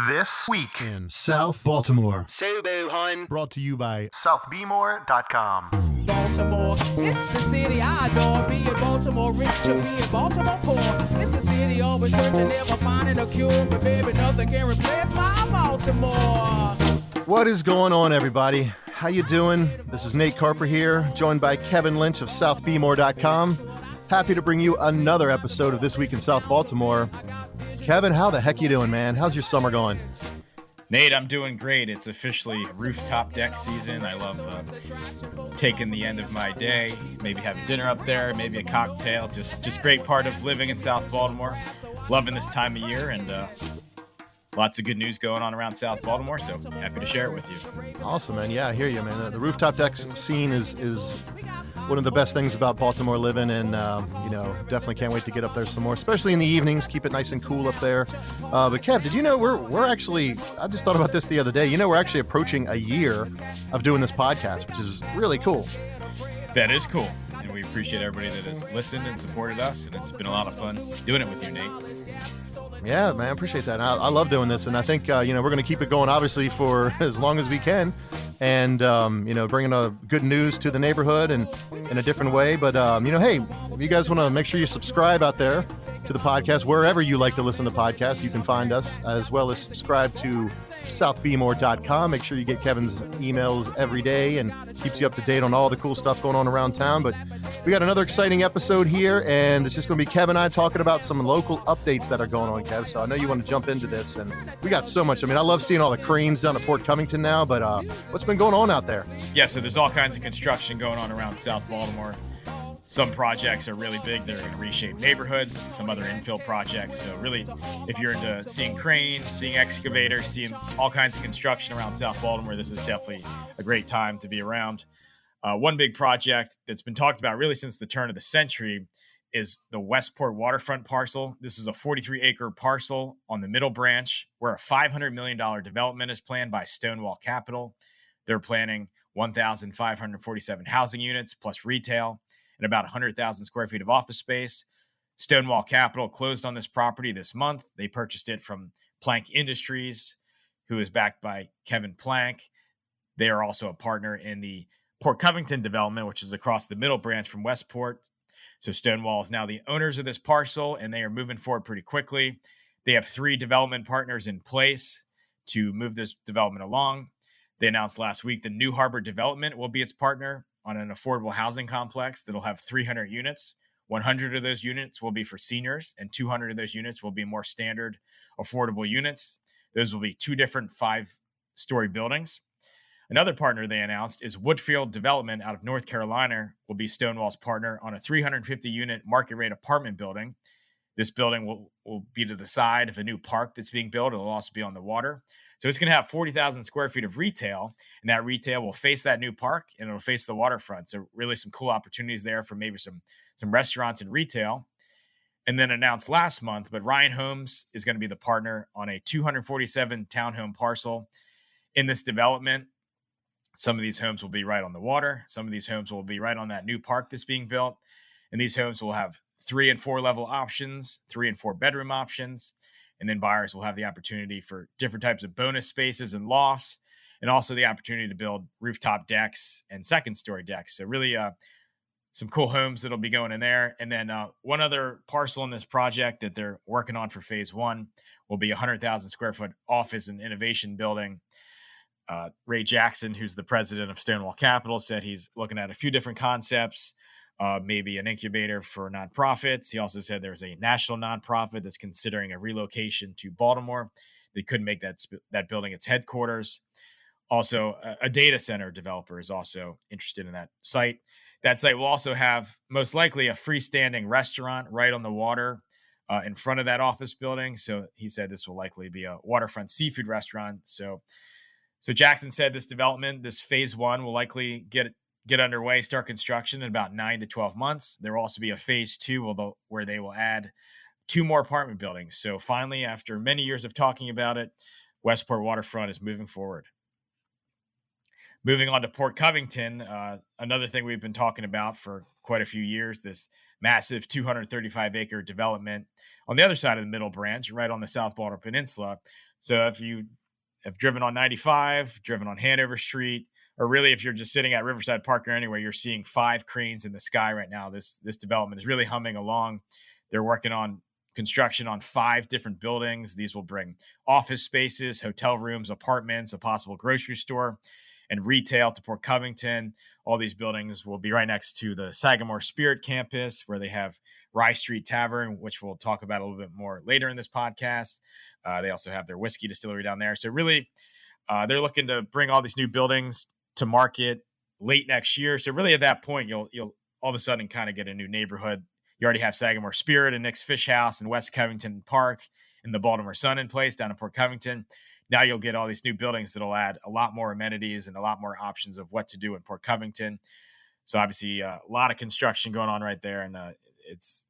This week in South Baltimore. Sobo, hun. Brought to you by SouthBmore.com. Baltimore, it's the city I adore. Be it Baltimore rich to be it Baltimore poor. It's the city always searching, never finding a cure. But baby, nothing can replace my Baltimore. What is going on, everybody? How you doing? This is Nate Carper here, joined by Kevin Lynch of SouthBmore.com. Happy to bring you another episode of This Week in South Baltimore. Kevin, how the heck you doing, man? How's your summer going? Nate, I'm doing great. It's officially rooftop deck season. I love taking the end of my day, maybe having dinner up there, maybe a cocktail. Just great part of living in South Baltimore. Loving this time of year, and lots of good news going on around South Baltimore, so happy to share it with you. Awesome, man. Yeah, I hear you, man. The rooftop deck scene is one of the best things about Baltimore living, and definitely can't wait to get up there some more, especially in the evenings. Keep it nice and cool up there. But Kev, did you know we're actually, I just thought about this the other day, we're actually approaching a year of doing this podcast, which is really cool. That is cool, and we appreciate everybody that has listened and supported us, and it's been a lot of fun doing it with you, Nate. Yeah, man, I appreciate that. I love doing this, and I think we're going to keep it going, obviously, for as long as we can, and bringing good news to the neighborhood and in a different way. But hey, if you guys want to make sure you subscribe out there to the podcast wherever you like to listen to podcasts, you can find us, as well as subscribe to SouthBmore.com. Make sure you get Kevin's emails every day and keeps you up to date on all the cool stuff going on around town. But we got another exciting episode here, and it's just going to be Kevin and I talking about some local updates that are going on, Kev. So I know you want to jump into this, and we got so much. I mean, I love seeing all the cranes down at Port Covington now, but what's been going on out there? Yeah, so there's all kinds of construction going on around South Baltimore. Some projects are really big. They're going to reshape neighborhoods, some other infill projects. So really, if you're into seeing cranes, seeing excavators, seeing all kinds of construction around South Baltimore, this is definitely a great time to be around. One big project that's been talked about really since the turn of the century is the Westport waterfront parcel. This is a 43-acre parcel on the Middle Branch where a $500 million development is planned by Stonewall Capital. They're planning 1,547 housing units plus retail and about 100,000 square feet of office space. Stonewall Capital closed on this property this month. They purchased it from Plank Industries, who is backed by Kevin Plank. They are also a partner in the Port Covington development, which is across the Middle Branch from Westport. So Stonewall is now the owners of this parcel, and they are moving forward pretty quickly. They have 3 development partners in place to move this development along. They announced last week the New Harbor Development will be its partner on an affordable housing complex that'll have 300 units. 100 of those units will be for seniors, and 200 of those units will be more standard, affordable units. Those will be 2 different 5-story buildings. Another partner they announced is Woodfield Development out of North Carolina will be Stonewall's partner on a 350-unit market rate apartment building. This building will be to the side of a new park that's being built. It'll also be on the water. So it's going to have 40,000 square feet of retail, and that retail will face that new park, and it'll face the waterfront. So really some cool opportunities there for maybe some restaurants and retail. And then announced last month, but Ryan Homes is going to be the partner on a 247 townhome parcel in this development. Some of these homes will be right on the water. Some of these homes will be right on that new park that's being built. And these homes will have 3 and 4 level options, 3 and 4 bedroom options. And then buyers will have the opportunity for different types of bonus spaces and lofts, and also the opportunity to build rooftop decks and second-story decks. So really some cool homes that'll be going in there. And then one other parcel in this project that they're working on for phase 1 will be a 100,000 square foot office and innovation building. Ray Jackson, who's the president of Stonewall Capital, said he's looking at a few different concepts, maybe an incubator for nonprofits. He also said there's a national nonprofit that's considering a relocation to Baltimore. They couldn't make that building its headquarters. Also, a data center developer is also interested in that site. That site will also have most likely a freestanding restaurant right on the water in front of that office building. So he said this will likely be a waterfront seafood restaurant. So Jackson said this development, this phase 1, will likely get underway, start construction in about 9 to 12 months. There will also be a phase 2 where they will add 2 more apartment buildings. So finally, after many years of talking about it, Westport Waterfront is moving forward. Moving on to Port Covington, another thing we've been talking about for quite a few years, this massive 235-acre development on the other side of the Middle Branch, right on the South Baltimore Peninsula. So if you have driven on 95, driven on Hanover Street, or really if you're just sitting at Riverside Park or anywhere, you're seeing 5 cranes in the sky right now. This development is really humming along. They're working on construction on 5 different buildings. These will bring office spaces, hotel rooms, apartments, a possible grocery store, and retail to Port Covington. All these buildings will be right next to the Sagamore Spirit campus, where they have Rye Street Tavern, which we'll talk about a little bit more later in this podcast. They also have their whiskey distillery down there. So really, they're looking to bring all these new buildings to market late next year. So really, at that point, you'll all of a sudden kind of get a new neighborhood. You already have Sagamore Spirit and Nick's Fish House and West Covington Park and the Baltimore Sun in place down in Port Covington. Now you'll get all these new buildings that'll add a lot more amenities and a lot more options of what to do in Port Covington. So obviously a lot of construction going on right there. And it's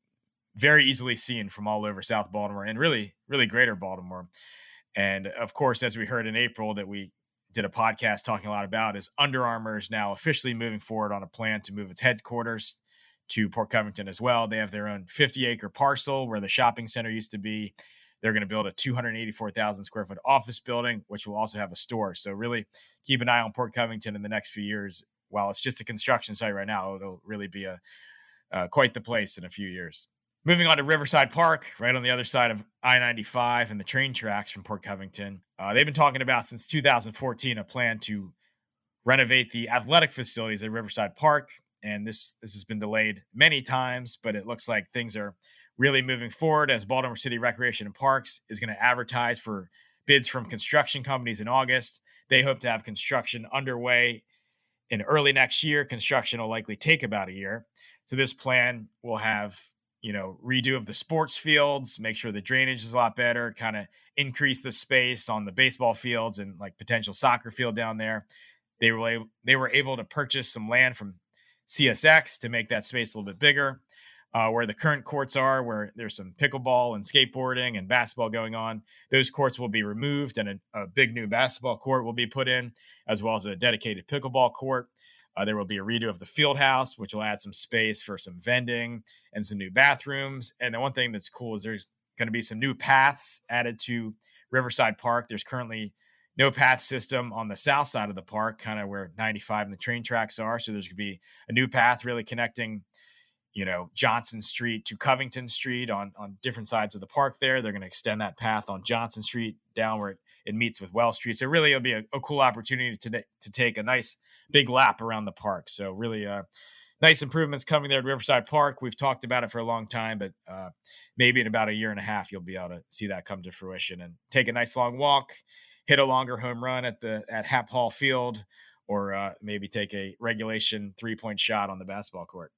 very easily seen from all over South Baltimore and really, really greater Baltimore. And of course, as we heard in April that we did a podcast talking a lot about, is Under Armour is now officially moving forward on a plan to move its headquarters to Port Covington as well. They have their own 50-acre parcel where the shopping center used to be. They're going to build a 284,000 square foot office building, which will also have a store. So really keep an eye on Port Covington in the next few years. While it's just a construction site right now, it'll really be quite the place in a few years. Moving on to Riverside Park, right on the other side of I-95 and the train tracks from Port Covington. They've been talking about since 2014 a plan to renovate the athletic facilities at Riverside Park. And this has been delayed many times, but it looks like things are really moving forward as Baltimore City Recreation and Parks is going to advertise for bids from construction companies in August. They hope to have construction underway in early next year. Construction will likely take about a year. So this plan will have, redo of the sports fields, make sure the drainage is a lot better, kind of increase the space on the baseball fields and like potential soccer field down there. They were able to purchase some land from CSX to make that space a little bit bigger. Where the current courts are, where there's some pickleball and skateboarding and basketball going on, those courts will be removed and a big new basketball court will be put in, as well as a dedicated pickleball court. There will be a redo of the field house, which will add some space for some vending and some new bathrooms. And the one thing that's cool is there's going to be some new paths added to Riverside Park. There's currently no path system on the south side of the park, kind of where 95 and the train tracks are. So there's going to be a new path really connecting Johnson Street to Covington Street on different sides of the park there. They're going to extend that path on Johnson Street down where it meets with Wells Street. So really it'll be a cool opportunity to take a nice big lap around the park. So really nice improvements coming there at Riverside Park. We've talked about it for a long time, but maybe in about a year and a half, you'll be able to see that come to fruition and take a nice long walk, hit a longer home run at Hap Hall Field, or maybe take a regulation 3-point shot on the basketball court.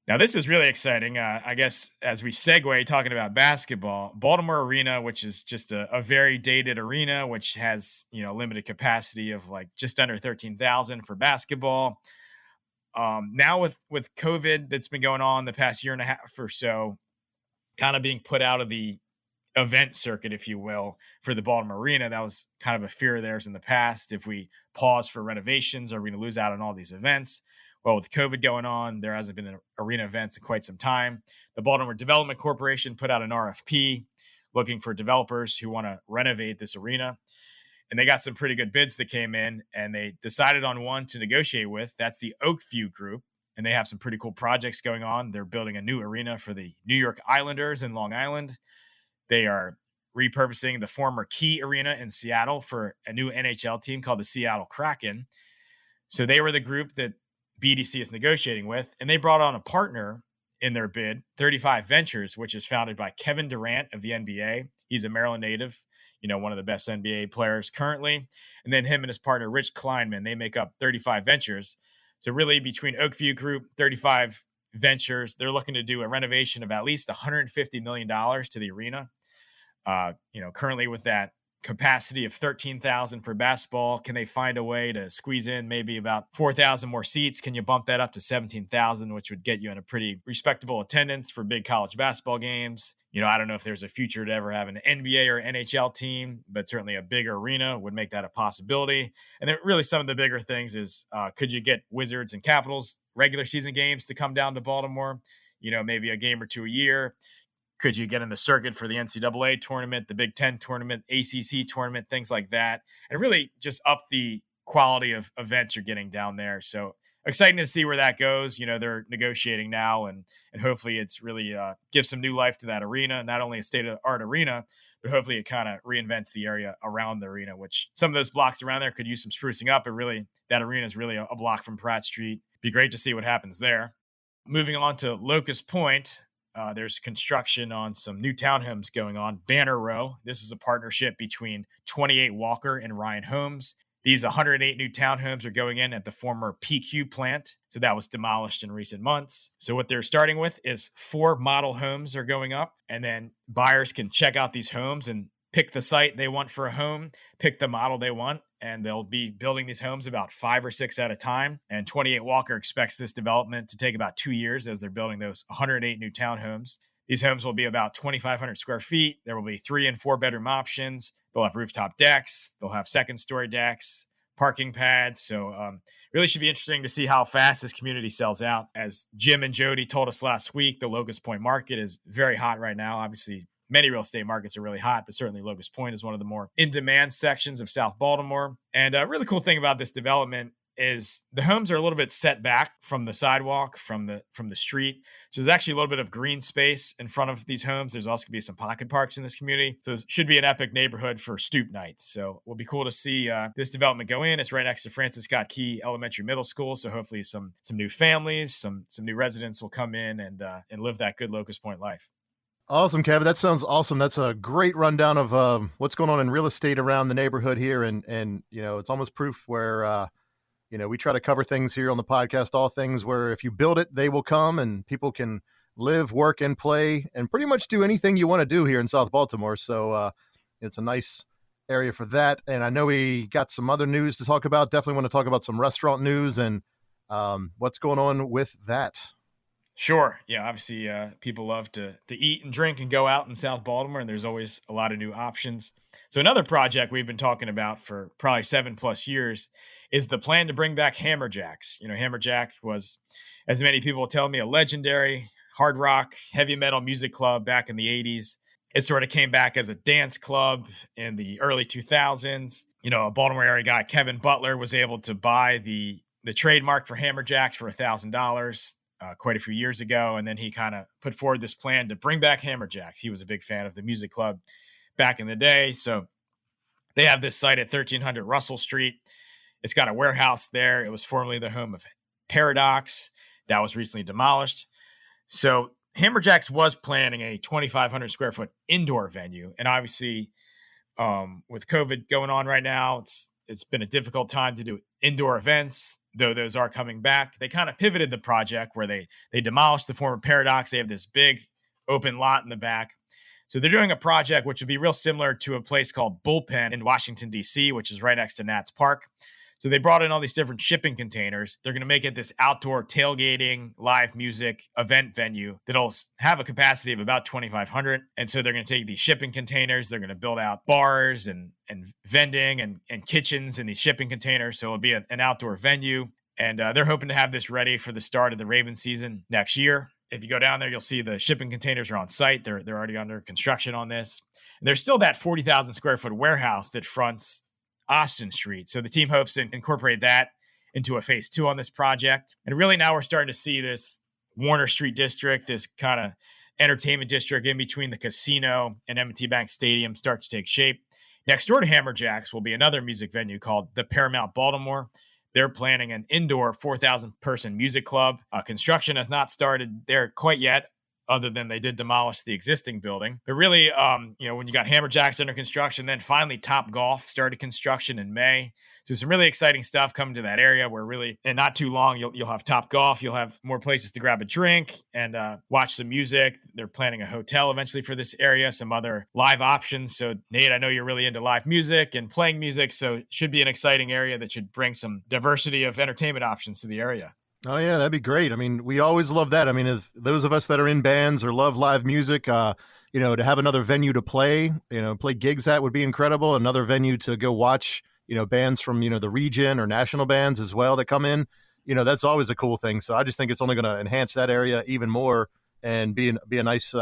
Now, this is really exciting. I guess as we segue talking about basketball, Baltimore Arena, which is just a very dated arena, which has, limited capacity of like just under 13,000 for basketball. Now with COVID that's been going on the past year and a half or so, kind of being put out of the event circuit, if you will, for the Baltimore Arena. That was kind of a fear of theirs in the past. If we pause for renovations, are we going to lose out on all these events? Well, with COVID going on, there hasn't been an arena events in quite some time. The Baltimore Development Corporation put out an RFP looking for developers who want to renovate this arena. And they got some pretty good bids that came in, and they decided on one to negotiate with. That's the Oakview Group, and they have some pretty cool projects going on. They're building a new arena for the New York Islanders in Long Island. They are repurposing the former Key Arena in Seattle for a new NHL team called the Seattle Kraken. So they were the group that BDC is negotiating with, and they brought on a partner in their bid, 35 Ventures, which is founded by Kevin Durant of the NBA. He's a Maryland native, one of the best NBA players currently. And then him and his partner, Rich Kleinman, they make up 35 Ventures. So really between Oakview Group, 35 Ventures, they're looking to do a renovation of at least $150 million to the arena. Currently with that capacity of 13,000 for basketball, can they find a way to squeeze in maybe about 4,000 more seats? Can you bump that up to 17,000, which would get you in a pretty respectable attendance for big college basketball games? I don't know if there's a future to ever have an NBA or NHL team, but certainly a bigger arena would make that a possibility. And then really some of the bigger things is, could you get Wizards and Capitals regular season games to come down to Baltimore? Maybe a game or two a year. Could you get in the circuit for the NCAA tournament, the Big Ten tournament, ACC tournament, things like that, and really just up the quality of events you're getting down there. So exciting to see where that goes. They're negotiating now, and hopefully it's really gives some new life to that arena, not only a state-of-the-art arena, but hopefully it kind of reinvents the area around the arena, which some of those blocks around there could use some sprucing up. But really, that arena is really a block from Pratt Street. Be great to see what happens there. Moving on to Locust Point, there's construction on some new townhomes going on. Banner Row. This is a partnership between 28 Walker and Ryan Homes. These 108 new townhomes are going in at the former PQ plant. So that was demolished in recent months. So what they're starting with is 4 model homes are going up, and then buyers can check out these homes and pick the site they want for a home, pick the model they want, and they'll be building these homes about 5 or 6 at a time. And 28 Walker expects this development to take about 2 years as they're building those 108 new townhomes. These homes will be about 2,500 square feet. There will be 3 and 4 bedroom options. They'll have rooftop decks. They'll have second story decks, parking pads. So really should be interesting to see how fast this community sells out. As Jim and Jody told us last week, the Locust Point market is very hot right now. Obviously, many real estate markets are really hot, but certainly Locust Point is one of the more in-demand sections of South Baltimore. And a really cool thing about this development is the homes are a little bit set back from the sidewalk, from the street. So there's actually a little bit of green space in front of these homes. There's also going to be some pocket parks in this community. So it should be an epic neighborhood for stoop nights. So it'll be cool to see this development go in. It's right next to Francis Scott Key Elementary Middle School. So hopefully some new families, some new residents will come in and live that good Locust Point life. Awesome, Kevin. That sounds awesome. That's a great rundown of what's going on in real estate around the neighborhood here. And it's almost proof where, we try to cover things here on the podcast, all things where if you build it, they will come and people can live, work, and play and pretty much do anything you want to do here in South Baltimore. So it's a nice area for that. And I know we got some other news to talk about. Definitely want to talk about some restaurant news and what's going on with that. Sure. Yeah, obviously people love to eat and drink and go out in South Baltimore, and there's always a lot of new options. So another project we've been talking about for probably 7+ years is the plan to bring back Hammerjacks. Hammerjack was, as many people tell me, a legendary hard rock, heavy metal music club back in the 80s. It sort of came back as a dance club in the early 2000s. A Baltimore area guy, Kevin Butler, was able to buy the trademark for Hammerjacks for $1,000. Quite a few years ago. And then he kind of put forward this plan to bring back Hammerjacks. He was a big fan of the music club back in the day. So they have this site at 1300 Russell Street. It's got a warehouse there. It was formerly the home of Paradox. That was recently demolished. So Hammerjacks was planning a 2,500 square foot indoor venue. And obviously with COVID going on right now, it's been a difficult time to do indoor events, though those are coming back. They kind of pivoted the project where they demolished the former Paradox. They have this big open lot in the back. So they're doing a project which would be real similar to a place called Bullpen in Washington, D.C., which is right next to Nats Park. So they brought in all these different shipping containers. They're going to make it this outdoor tailgating, live music event venue that'll have a capacity of about 2,500. And so they're going to take these shipping containers. They're going to build out bars and vending and kitchens in these shipping containers. So it'll be an outdoor venue. And they're hoping to have this ready for the start of the Ravens season next year. If you go down there, you'll see the shipping containers are on site. They're already under construction on this. And there's still that 40,000 square foot warehouse that fronts Austin Street. So the team hopes to incorporate that into a phase 2 on this project. And really now we're starting to see this Warner Street district, this kind of entertainment district in between the casino and M&T Bank Stadium start to take shape. Next door to Hammerjacks will be another music venue called the Paramount Baltimore. They're planning an indoor 4,000 person music club. Construction has not started there quite yet, other than they did demolish the existing building. But really, when you got Hammerjacks under construction, then finally Top Golf started construction in May. So some really exciting stuff coming to that area where really, in not too long, you'll have Top Golf. You'll have more places to grab a drink and watch some music. They're planning a hotel eventually for this area, some other live options. So Nate, I know you're really into live music and playing music. So it should be an exciting area that should bring some diversity of entertainment options to the area. Oh, yeah, that'd be great. I mean, we always love that. I mean, as those of us that are in bands or love live music, to have another venue to play gigs at would be incredible. Another venue to go watch, bands from, the region or national bands as well that come in. That's always a cool thing. So I just think it's only going to enhance that area even more and be a nice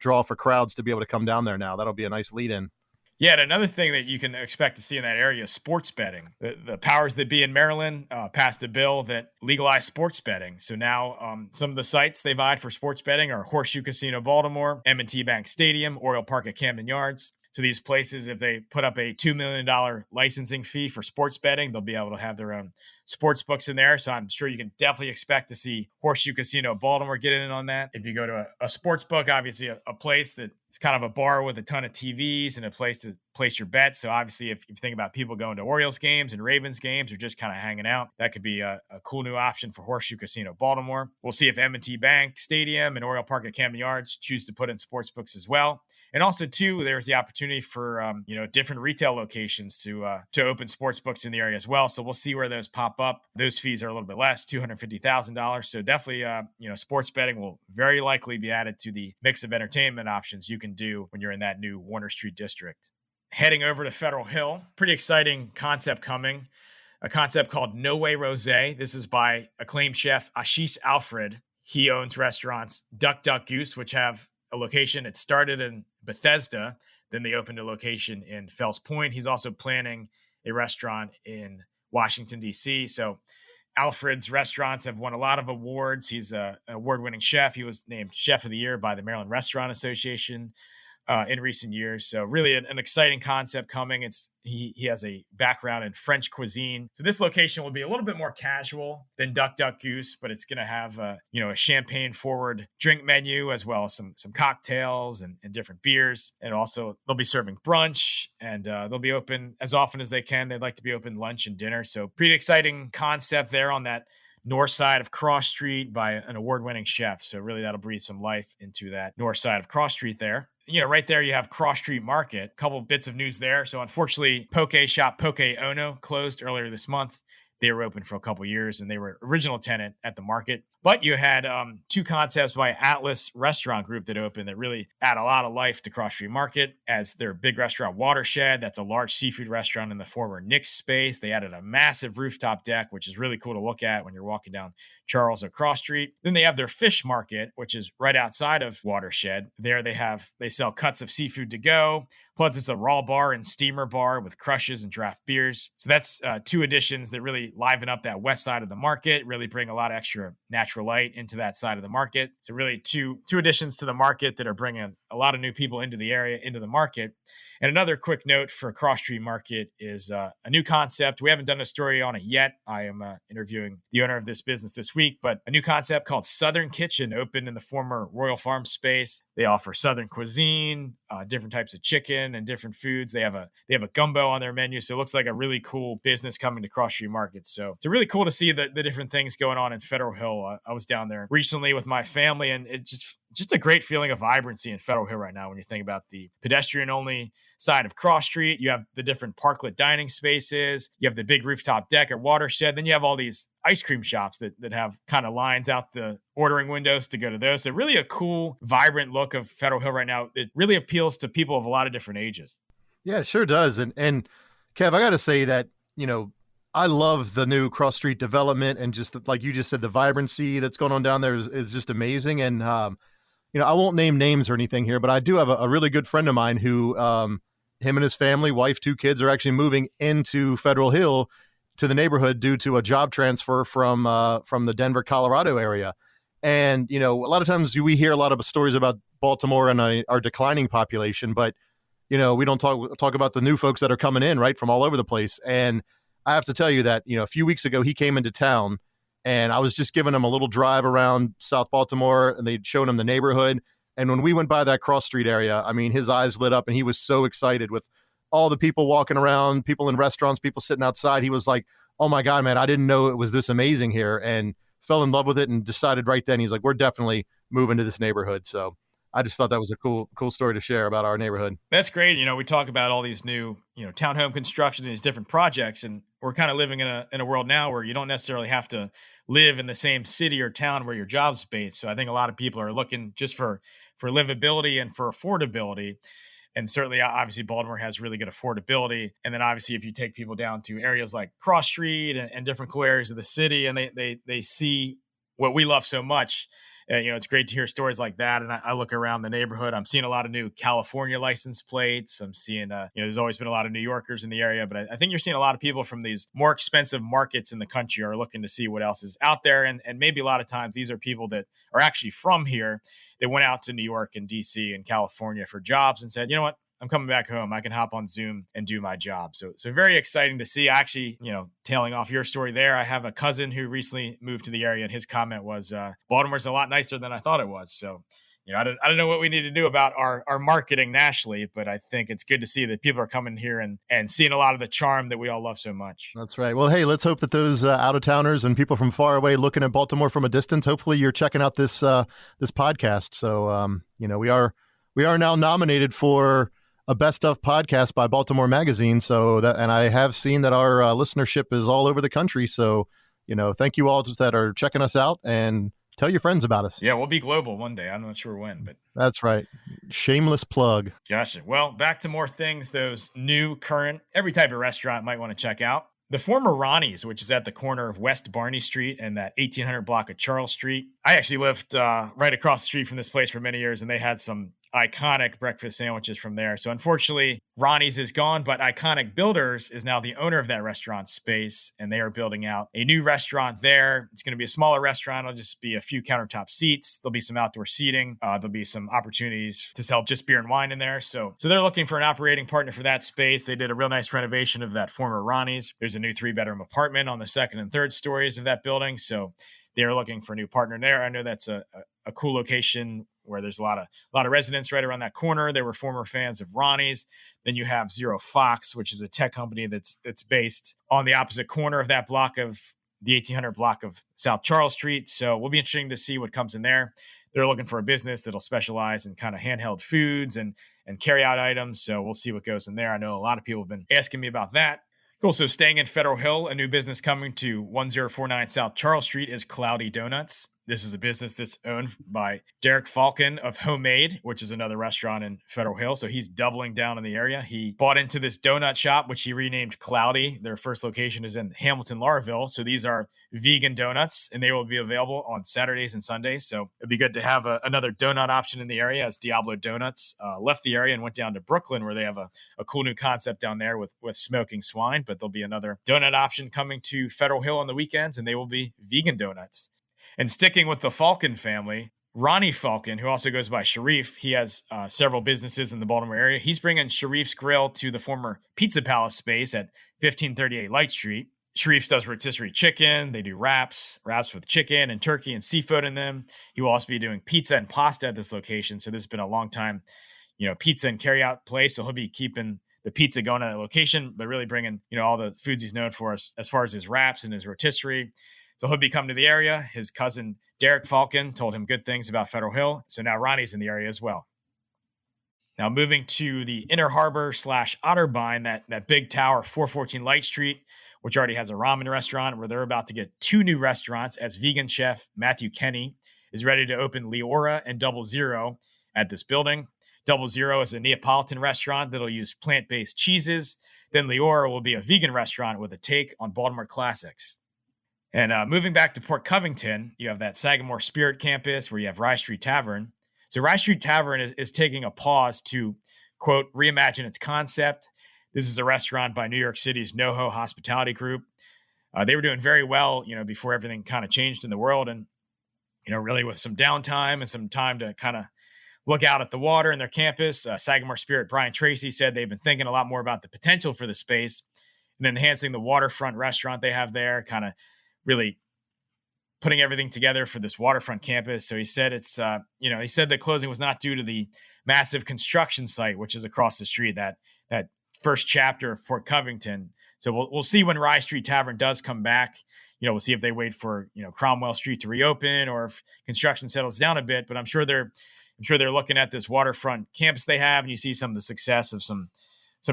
draw for crowds to be able to come down there now. That'll be a nice lead in. Yeah, and another thing that you can expect to see in that area is sports betting. The powers that be in Maryland passed a bill that legalized sports betting. So now some of the sites they vied for sports betting are Horseshoe Casino Baltimore, M&T Bank Stadium, Oriole Park at Camden Yards. So these places, if they put up a $2 million licensing fee for sports betting, they'll be able to have their own sports books in there. So I'm sure you can definitely expect to see Horseshoe Casino Baltimore get in on that. If you go to a sports book, obviously a place that is kind of a bar with a ton of TVs and a place to place your bets. So obviously if you think about people going to Orioles games and Ravens games or just kind of hanging out, that could be a cool new option for Horseshoe Casino Baltimore. We'll see if M&T Bank Stadium and Oriole Park at Camden Yards choose to put in sports books as well. And also, too, there's the opportunity for, different retail locations to open sports books in the area as well. So we'll see where those pop up. Those fees are a little bit less, $250,000. So definitely, sports betting will very likely be added to the mix of entertainment options you can do when you're in that new Warner Street district. Heading over to Federal Hill, pretty exciting concept coming. A concept called No Way Rosé. This is by acclaimed chef Ashish Alfred. He owns restaurants Duck Duck Goose, which have a location. It started in Bethesda, then they opened a location in Fells Point. He's also planning a restaurant in Washington, D.C. So Alfred's restaurants have won a lot of awards. He's an award-winning chef. He was named Chef of the Year by the Maryland Restaurant Association in recent years. So really an exciting concept coming. He has a background in French cuisine. So this location will be a little bit more casual than Duck Duck Goose, but it's going to have a champagne forward drink menu as well as some cocktails and different beers. And also they'll be serving brunch and they'll be open as often as they can. They'd like to be open lunch and dinner. So pretty exciting concept there on that north side of Cross Street by an award-winning chef. So really that'll breathe some life into that north side of Cross Street there. Right there you have Cross Street Market. A couple bits of news there. So unfortunately, Poke Shop Poke Ono closed earlier this month. They were open for a couple years and they were original tenant at the market. But you had two concepts by Atlas Restaurant Group that opened that really add a lot of life to Cross Street Market as their big restaurant Watershed. That's a large seafood restaurant in the former Nick's space. They added a massive rooftop deck, which is really cool to look at when you're walking down Charles or Cross Street. Then they have their fish market, which is right outside of Watershed. There they sell cuts of seafood to go. Plus, it's a raw bar and steamer bar with crushes and draft beers. So that's two additions that really liven up that west side of the market, really bring a lot of extra natural light into that side of the market. So really two additions to the market that are bringing a lot of new people into the area, into the market. And another quick note for Cross Street Market is a new concept. We haven't done a story on it yet. I am interviewing the owner of this business this week, but a new concept called Southern Kitchen opened in the former Royal Farm space. They offer Southern cuisine, different types of chicken and different foods. They have a gumbo on their menu. So it looks like a really cool business coming to Cross Street Market. So it's really cool to see the different things going on in Federal Hill. I was down there recently with my family and it just a great feeling of vibrancy in Federal Hill right now when you think about the pedestrian-only side of Cross Street. You have the different parklet dining spaces. You have the big rooftop deck at Watershed. Then you have all these ice cream shops that have kind of lines out the ordering windows to go to those. So really a cool, vibrant look of Federal Hill right now. It really appeals to people of a lot of different ages. Yeah, it sure does. And Kev, I got to say that, I love the new Cross Street development and just like you just said, the vibrancy that's going on down there is just amazing. And, I won't name names or anything here, but I do have a really good friend of mine who, him and his family, wife, 2 kids are actually moving into Federal Hill to the neighborhood due to a job transfer from the Denver, Colorado area. And, a lot of times we hear a lot of stories about Baltimore and our declining population, but, we don't talk about the new folks that are coming in, right, from all over the place. And I have to tell you that, a few weeks ago, he came into town and I was just giving him a little drive around South Baltimore and they'd shown him the neighborhood. And when we went by that Cross Street area, I mean, his eyes lit up and he was so excited with all the people walking around, people in restaurants, people sitting outside. He was like, oh my God, man, I didn't know it was this amazing here, and fell in love with it and decided right then. He's like, we're definitely moving to this neighborhood. So I just thought that was a cool story to share about our neighborhood. That's great. We talk about all these new, townhome construction, these different projects, and we're kind of living in a world now where you don't necessarily have to live in the same city or town where your job's based. So I think a lot of people are looking just for livability and for affordability. And certainly, obviously, Baltimore has really good affordability. And then obviously, if you take people down to areas like Cross Street and different cool areas of the city, and they see what we love so much It's great to hear stories like that. And I look around the neighborhood. I'm seeing a lot of new California license plates. I'm seeing, there's always been a lot of New Yorkers in the area, but I think you're seeing a lot of people from these more expensive markets in the country are looking to see what else is out there. And maybe a lot of times these are people that are actually from here. They went out to New York and DC and California for jobs and said, you know what? I'm coming back home. I can hop on Zoom and do my job. So very exciting to see. Actually, tailing off your story there, I have a cousin who recently moved to the area, and his comment was, Baltimore's a lot nicer than I thought it was. So, I don't know what we need to do about our marketing nationally, but I think it's good to see that people are coming here and seeing a lot of the charm that we all love so much. That's right. Well, hey, let's hope that those out-of-towners and people from far away looking at Baltimore from a distance, hopefully you're checking out this podcast. So, we are now nominated for a best of podcast by Baltimore Magazine. And I have seen that our listenership is all over the country. So, thank you all that are checking us out, and tell your friends about us. Yeah, we'll be global one day. I'm not sure when, but that's right. Shameless plug. Gotcha. Well, back to more things, those new, current, every type of restaurant might want to check out. The former Ronnie's, which is at the corner of West Barney Street and that 1800 block of Charles Street. I actually lived right across the street from this place for many years, and they had some iconic breakfast sandwiches from there. So unfortunately, Ronnie's is gone, but Iconic Builders is now the owner of that restaurant space, and they are building out a new restaurant there. It's going to be a smaller restaurant. It'll just be a few countertop seats. There'll be some outdoor seating. There'll be some opportunities to sell just beer and wine in there. So they're looking for an operating partner for that space. They did a real nice renovation of that former Ronnie's. There's a new 3-bedroom apartment on the second and third stories of that building. So they're looking for a new partner there. I know that's a cool location where there's a lot of residents right around that corner. They were former fans of Ronnie's. Then you have Zero Fox, which is a tech company that's based on the opposite corner of that block of the 1800 block of South Charles Street. So we'll be interesting to see what comes in there. They're looking for a business that'll specialize in kind of handheld foods and carry out items. So we'll see what goes in there. I know a lot of people have been asking me about that. Cool. So staying in Federal Hill, a new business coming to 1049 South Charles Street is Cloudy Donuts. This is a business that's owned by Derek Falcon of Homemade, which is another restaurant in Federal Hill. So he's doubling down in the area. He bought into this donut shop, which he renamed Cloudy. Their first location is in Hamilton, Laurelville. So these are vegan donuts, and they will be available on Saturdays and Sundays. So it'd be good to have another donut option in the area, as Diablo Donuts left the area and went down to Brooklyn, where they have a cool new concept down there with smoking swine. But there'll be another donut option coming to Federal Hill on the weekends, and they will be vegan donuts. And sticking with the Falcon family, Ronnie Falcon, who also goes by Sharif, he has several businesses in the Baltimore area. He's bringing Sharif's Grill to the former Pizza Palace space at 1538 Light Street. Sharif's does rotisserie chicken. They do wraps with chicken and turkey and seafood in them. He will also be doing pizza and pasta at this location. So this has been a long time, pizza and carry out place. So he'll be keeping the pizza going at that location, but really bringing, all the foods he's known for as far as his wraps and his rotisserie. So he'll be coming to the area. His cousin, Derek Falcon, told him good things about Federal Hill. So now Ronnie's in the area as well. Now moving to the Inner Harbor / Otterbein, that big tower, 414 Light Street, which already has a ramen restaurant, where they're about to get 2 new restaurants, as vegan chef Matthew Kenny is ready to open Leora and Double Zero at this building. Double Zero is a Neapolitan restaurant that'll use plant-based cheeses. Then Leora will be a vegan restaurant with a take on Baltimore classics. And moving back to Port Covington, you have that Sagamore Spirit campus where you have Rye Street Tavern. So Rye Street Tavern is taking a pause to, quote, reimagine its concept. This is a restaurant by New York City's NoHo Hospitality Group. They were doing very well, before everything kind of changed in the world. And, really with some downtime and some time to kind of look out at the water in their campus, Sagamore Spirit Brian Tracy said they've been thinking a lot more about the potential for the space and enhancing the waterfront restaurant they have there, kind of really putting everything together for this waterfront campus. So he said he said the closing was not due to the massive construction site, which is across the street, that first chapter of Port Covington. So we'll see when Rye Street Tavern does come back. We'll see if they wait for, Cromwell Street to reopen or if construction settles down a bit, but I'm sure they're looking at this waterfront campus they have, and you see some of the success of some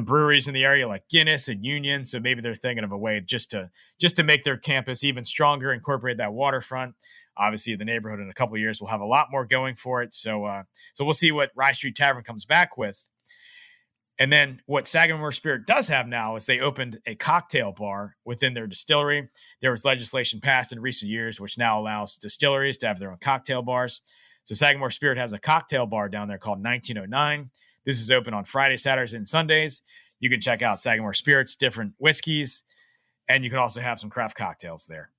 breweries in the area like Guinness and Union. So maybe they're thinking of a way just to make their campus even stronger, incorporate that waterfront. Obviously, the neighborhood in a couple of years will have a lot more going for it. So we'll see what Rye Street Tavern comes back with. And then what Sagamore Spirit does have now is they opened a cocktail bar within their distillery. There was legislation passed in recent years, which now allows distilleries to have their own cocktail bars. So Sagamore Spirit has a cocktail bar down there called 1909. This is open on Fridays, Saturdays, and Sundays. You can check out Sagamore Spirit's different whiskeys, and you can also have some craft cocktails there.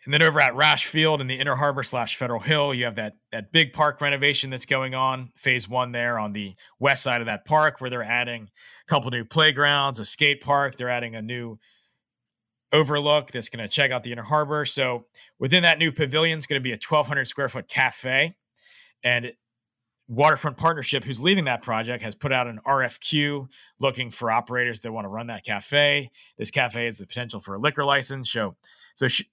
And then over at Rash Field in the Inner Harbor / Federal Hill, you have that big park renovation that's going on, phase 1 there on the west side of that park, where they're adding a couple new playgrounds, a skate park. They're adding a new overlook that's going to check out the Inner Harbor. So within that new pavilion is going to be a 1,200 square foot cafe. And Waterfront Partnership, who's leading that project, has put out an RFQ looking for operators that want to run that cafe. This cafe has the potential for a liquor license. So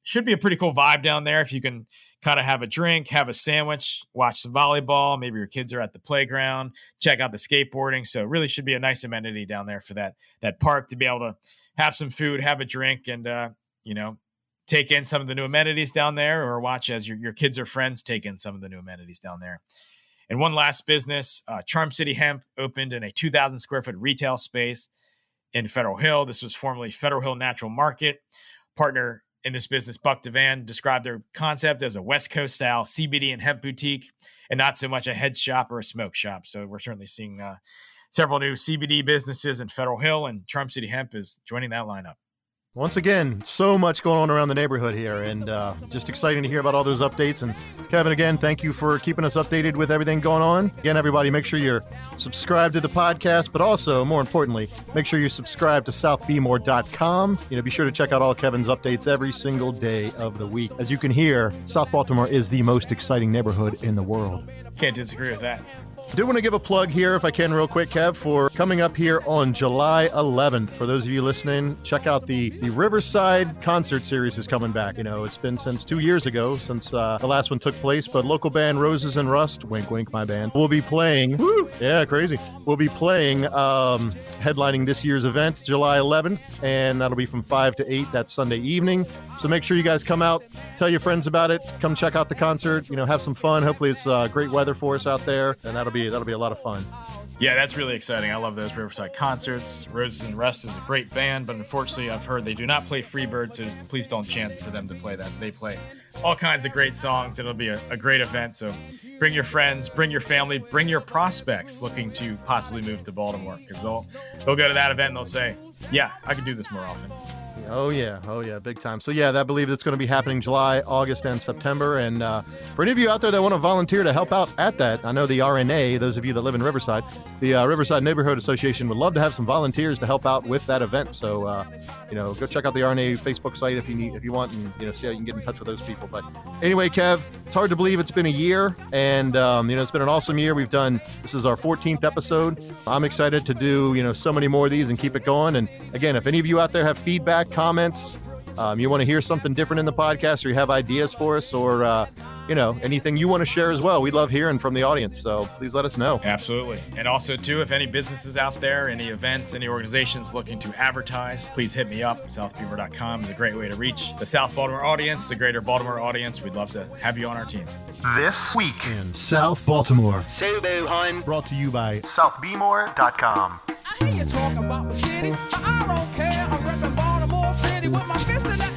should be a pretty cool vibe down there if you can kind of have a drink, have a sandwich, watch some volleyball. Maybe your kids are at the playground, check out the skateboarding. So it really should be a nice amenity down there for that park to be able to have some food, have a drink, and, take in some of the new amenities down there, or watch as your kids or friends take in some of the new amenities down there. And one last business, Charm City Hemp opened in a 2,000 square foot retail space in Federal Hill. This was formerly Federal Hill Natural Market. Partner in this business, Buck Devan, described their concept as a West Coast style CBD and hemp boutique, and not so much a head shop or a smoke shop. So we're certainly seeing several new CBD businesses in Federal Hill, and Charm City Hemp is joining that lineup. Once again, so much going on around the neighborhood here, and just exciting to hear about all those updates. And Kevin, again, thank you for keeping us updated with everything going on. Again, everybody, make sure you're subscribed to the podcast, but also, more importantly, make sure you subscribe to southbmore.com. Be sure to check out all Kevin's updates every single day of the week. As you can hear, South Baltimore is the most exciting neighborhood in the world. Can't disagree with that. I do want to give a plug here, if I can, real quick, Kev, for coming up here on July 11th. For those of you listening, check out the Riverside concert series is coming back. It's been since 2 years ago since the last one took place, but local band Roses and Rust, wink, wink, my band, will be playing. Woo, yeah, crazy. We'll be playing, headlining this year's event, July 11th, and that'll be from 5 to 8 that Sunday evening. So make sure you guys come out, tell your friends about it, come check out the concert, have some fun. Hopefully it's great weather for us out there, and that'll be a lot of fun. Yeah, that's really exciting. I love those Riverside concerts. Roses and Rust is a great band, but unfortunately I've heard they do not play Freebird, so please don't chant for them to play that. They play all kinds of great songs. It'll be a great event, so bring your friends, bring your family, bring your prospects looking to possibly move to Baltimore, because they'll go to that event and they'll say, yeah, I could do this more often. Oh yeah, big time. So yeah, I believe it's going to be happening July, August, and September. And for any of you out there that want to volunteer to help out at that, I know the RNA, those of you that live in Riverside, the Riverside Neighborhood Association would love to have some volunteers to help out with that event. So go check out the RNA Facebook site if you want, and see how you can get in touch with those people. But anyway, Kev, it's hard to believe it's been a year, and it's been an awesome year. This is our 14th episode. I'm excited to do so many more of these and keep it going. And again, if any of you out there have feedback, comments, you want to hear something different in the podcast, or you have ideas for us, or anything you want to share as well, we love hearing from the audience, so please let us know. Absolutely. And also too, if any businesses out there, any events, any organizations looking to advertise, please hit me up. southbeaver.com is a great way to reach the South Baltimore audience, the greater Baltimore audience. We'd love to have you on our team. This week in South Baltimore, Sobo Hun, brought to you by southbmore.com. I hear you talking about the city, but I don't care. I'm repping Baltimore City with my fist in the air.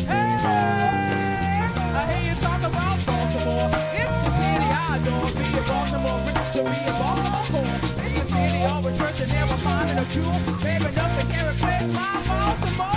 Hey, I hear you talk about Baltimore. It's the city I adore. Be a Baltimore rich to be a Baltimore poor. It's the city always searching, never finding a cure. Baby, nothing can replace my Baltimore.